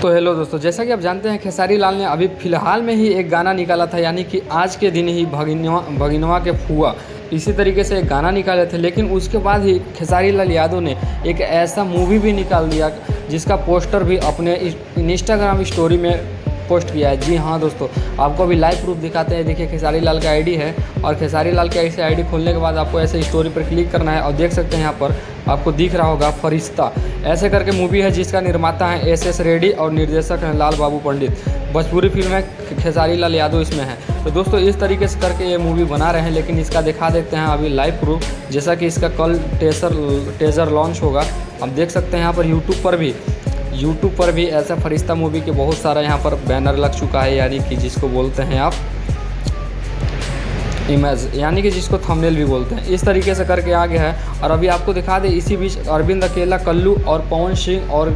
तो हेलो दोस्तों, जैसा कि आप जानते हैं खेसारी लाल ने अभी फ़िलहाल में ही एक गाना निकाला था, यानी कि आज के दिन ही भगिनवा के फुआ इसी तरीके से एक गाना निकाले थे। लेकिन उसके बाद ही खेसारी लाल यादव ने एक ऐसा मूवी भी निकाल दिया जिसका पोस्टर भी अपने इंस्टाग्राम स्टोरी में पोस्ट किया है। जी हाँ दोस्तों, आपको अभी लाइव प्रूफ दिखाते हैं। देखिए खेसारी लाल का आईडी है और खेसारी लाल के ऐसे आईडी खोलने के बाद आपको ऐसे स्टोरी पर क्लिक करना है और देख सकते हैं यहाँ पर आपको दिख रहा होगा फरिश्ता ऐसे करके मूवी है, जिसका निर्माता है एस रेड्डी और निर्देशक हैं लाल बाबू पंडित। भोजपुरी फिल्म है, खेसारी लाल यादव इसमें है। तो दोस्तों इस तरीके से करके ये मूवी बना रहे हैं, लेकिन इसका दिखा देते हैं अभी लाइव प्रूफ। जैसा कि इसका कल टेजर लॉन्च होगा, आप देख सकते हैं यहाँ पर यूट्यूब पर भी ऐसा फरिश्ता मूवी के बहुत सारा यहाँ पर बैनर लग चुका है, यानी कि जिसको बोलते हैं आप इमेज, यानी कि जिसको थंबनेल भी बोलते हैं। इस तरीके से करके आ गया है। और अभी आपको दिखा दें, इसी बीच अरविंद अकेला, कल्लू और पवन सिंह और